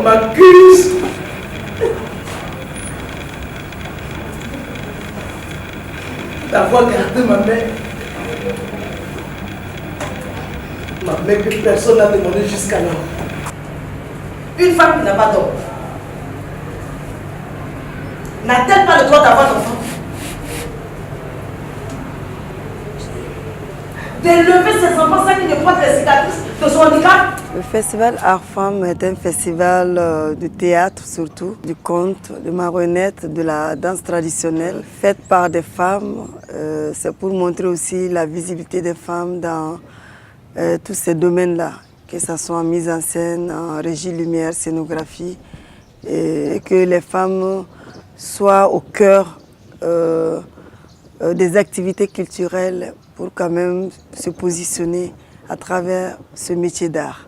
m'accuse d'avoir gardé ma mère. Ma mère que personne n'a demandé jusqu'à là. Une femme qui n'a pas d'homme n'a-t-elle pas le droit d'avoir d'enfant? D'élever ses enfants sans qu'ils ne portent les cicatrices de son handicap? Le festival Art Femmes est un festival de théâtre surtout, du conte, de marionnettes, de la danse traditionnelle faite par des femmes. C'est pour montrer aussi la visibilité des femmes dans tous ces domaines-là, que ce soit en mise en scène, en régie lumière, scénographie, et que les femmes soient au cœur des activités culturelles pour quand même se positionner à travers ce métier d'art.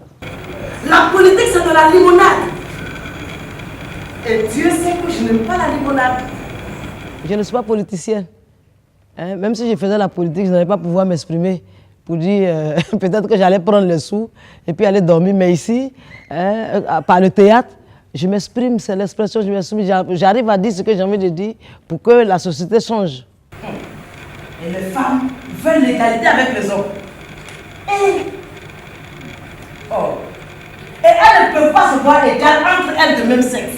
La politique, c'est de la limonade. Et Dieu sait que je n'aime pas la limonade. Je ne suis pas politicienne. Même si je faisais la politique, je n'allais pas pouvoir m'exprimer pour dire peut-être que j'allais prendre les sous et puis aller dormir. Mais ici, par le théâtre, je m'exprime, c'est l'expression, je m'exprime. J'arrive à dire ce que j'ai envie de dire pour que la société change. Et les femmes veulent l'égalité avec les hommes. Et elles ne peuvent pas se voir égales entre elles de même sexe.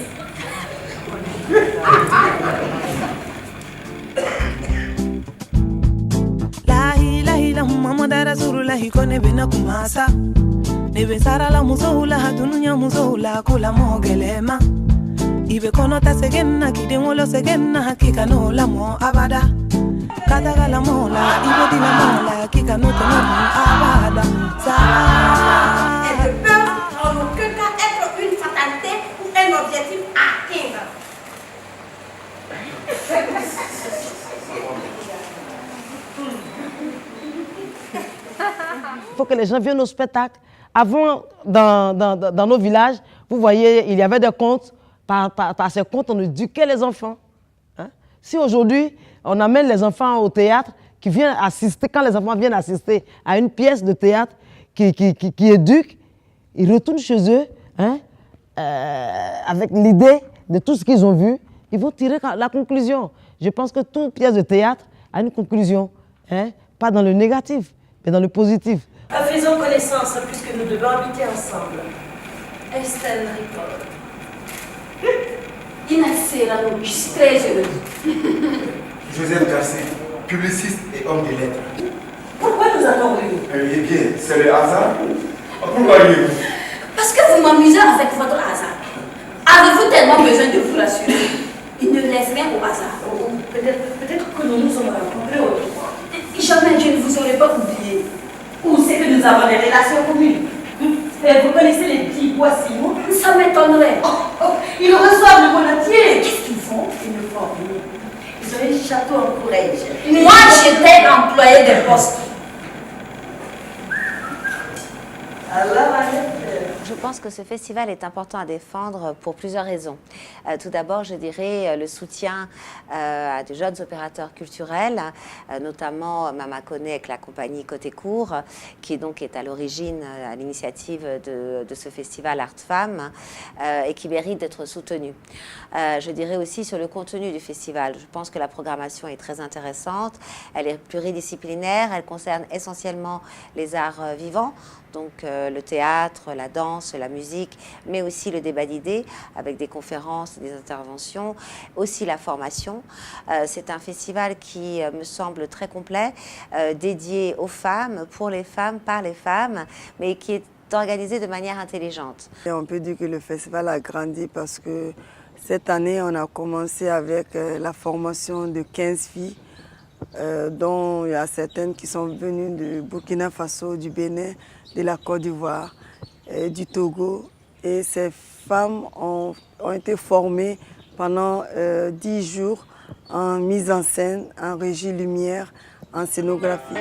Elle ne peut en aucun cas être une fatalité ou un objectif à atteindre. Il faut que les gens viennent au spectacle. Avant, dans nos villages, vous voyez, il y avait des contes. Par ces contes, on éduquait les enfants. Si aujourd'hui, on amène les enfants au théâtre, qui viennent assister, quand les enfants viennent assister à une pièce de théâtre qui éduque, ils retournent chez eux avec l'idée de tout ce qu'ils ont vu, ils vont tirer la conclusion. Je pense que toute pièce de théâtre a une conclusion, pas dans le négatif, mais dans le positif. Faisons connaissance puisque nous devons habiter ensemble. Estelle Ripoll. Inès Serrano, je suis très heureuse. Joseph Garcia, publiciste et homme de lettres. Pourquoi nous avons réunis? Eh bien, c'est le hasard. Pourquoi riez-vous? Parce que vous m'amusez avec votre hasard. Avez-vous tellement besoin de vous rassurer? Il ne laisse rien au hasard. Peut-être que nous nous sommes rencontrés autrefois. Jamais je ne vous aurais pas oublié. Ou c'est que nous avons des relations communes. Et vous connaissez les petits bois Simon? Ça m'étonnerait. Ils reçoivent le monatier. Qu'est-ce qu'ils font? Ils ne font rien. Ils ont un château en Corrège. Moi, j'étais employée de poste. Alors, Je pense que ce festival est important à défendre pour plusieurs raisons. Tout d'abord, je dirais le soutien à de jeunes opérateurs culturels, notamment Mama Koné avec la compagnie Côté Court, qui donc est à l'origine, à l'initiative de ce festival Art Femmes, et qui mérite d'être soutenu. Je dirais aussi sur le contenu du festival. Je pense que la programmation est très intéressante, elle est pluridisciplinaire, elle concerne essentiellement les arts vivants, donc le théâtre, la danse, la musique, mais aussi le débat d'idées avec des conférences, des interventions, aussi la formation. C'est un festival qui me semble très complet, dédié aux femmes, pour les femmes, par les femmes, mais qui est organisé de manière intelligente. Et on peut dire que le festival a grandi parce que cette année, on a commencé avec la formation de 15 filles, dont il y a certaines qui sont venues du Burkina Faso, du Bénin, de la Côte d'Ivoire, du Togo. Et ces femmes ont été formées pendant 10 jours en mise en scène, en régie lumière, en scénographie.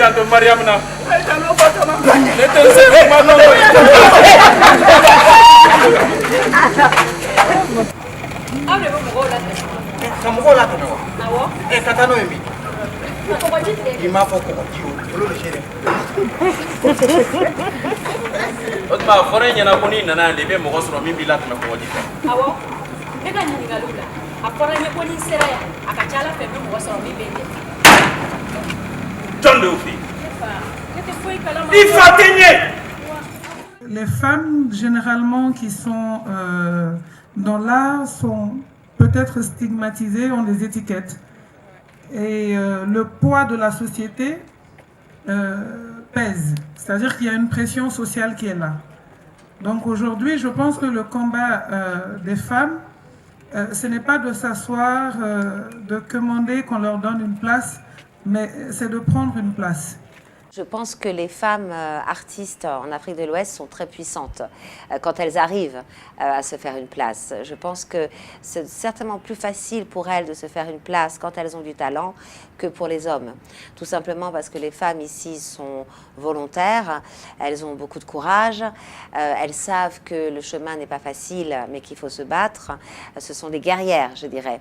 janto Mariam na. Kamuko la tano. Katano yemi. Ima foko kiyo. Olo le chere. Otma fore nyana koni nana lebe mo gosro mi bilat na ko jita. Awo. Nega nyini galula. Afora nye koni sera ya. Akachala fe mo gosro mi bende. John Leofi. Les femmes, généralement, qui sont dans l'art, sont peut-être stigmatisées, ont des étiquettes. Et le poids de la société pèse. C'est-à-dire qu'il y a une pression sociale qui est là. Donc aujourd'hui, je pense que le combat des femmes, ce n'est pas de s'asseoir, de commander qu'on leur donne une place, mais c'est de prendre une place. Je pense que les femmes artistes en Afrique de l'Ouest sont très puissantes quand elles arrivent à se faire une place. Je pense que c'est certainement plus facile pour elles de se faire une place quand elles ont du talent que pour les hommes. Tout simplement parce que les femmes ici sont volontaires, elles ont beaucoup de courage, elles savent que le chemin n'est pas facile mais qu'il faut se battre. Ce sont des guerrières, je dirais.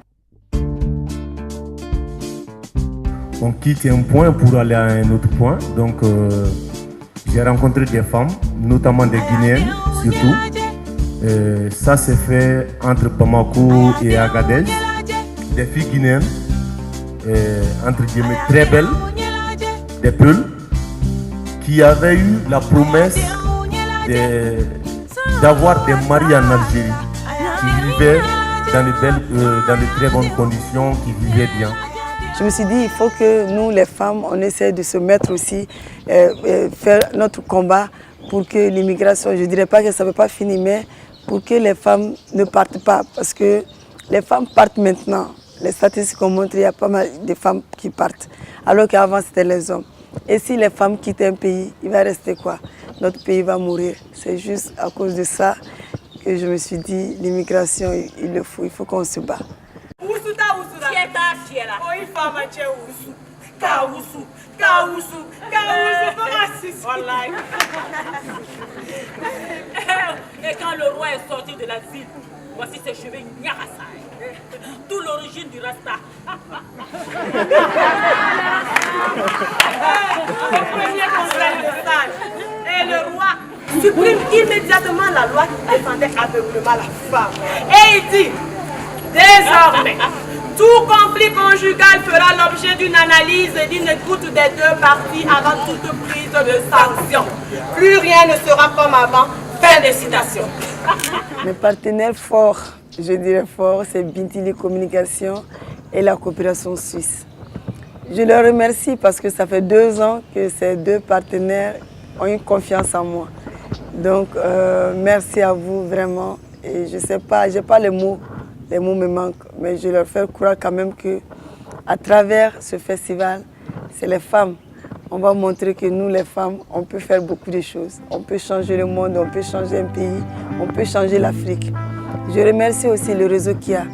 On quitte un point pour aller à un autre point. Donc, j'ai rencontré des femmes, notamment des Guinéennes, surtout. Ça s'est fait entre Bamako et Agadez. Des filles guinéennes, entre guillemets, très belles, des peuls, qui avaient eu la promesse d'avoir des maris en Algérie, qui vivaient dans de très bonnes conditions, qui vivaient bien. Je me suis dit, il faut que nous, les femmes, on essaie de se mettre aussi, faire notre combat pour que l'immigration, je ne dirais pas que ça ne peut pas finir, mais pour que les femmes ne partent pas. Parce que les femmes partent maintenant. Les statistiques ont montré qu'il y a pas mal de femmes qui partent, alors qu'avant c'était les hommes. Et si les femmes quittent un pays, il va rester quoi? Notre pays va mourir. C'est juste à cause de ça que je me suis dit, l'immigration, il faut qu'on se bat. Et quand le roi est sorti de l'exil, voici ses cheveux Nyarasai. D'où l'origine du Rasta. Le premier conseil de sage. Et le roi supprime immédiatement la loi qui défendait aveuglement la femme. Et il dit, désormais, tout conflit conjugal fera l'objet d'une analyse et d'une écoute des deux parties avant toute prise de sanction. Plus rien ne sera comme avant. Fin de citation. Mes partenaires forts, je dirais forts, c'est Bintili Communication et la coopération suisse. Je leur remercie parce que ça fait 2 ans que ces 2 partenaires ont eu confiance en moi. Donc, merci à vous vraiment. Et je ne sais pas, je n'ai pas les mots me manquent, mais je leur fais croire quand même qu'à travers ce festival, c'est les femmes. On va montrer que nous, les femmes, on peut faire beaucoup de choses. On peut changer le monde, on peut changer un pays, on peut changer l'Afrique. Je remercie aussi le réseau KIA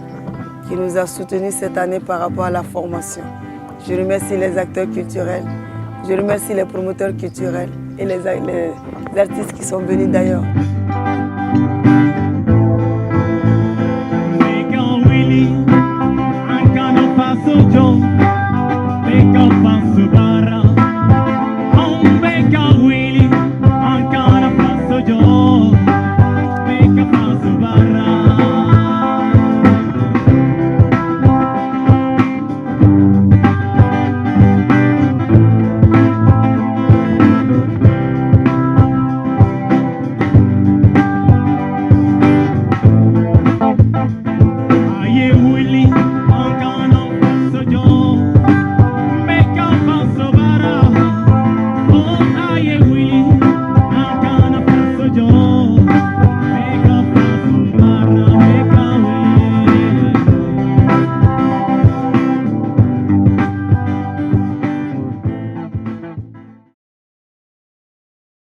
qui nous a soutenus cette année par rapport à la formation. Je remercie les acteurs culturels, je remercie les promoteurs culturels et les artistes qui sont venus d'ailleurs.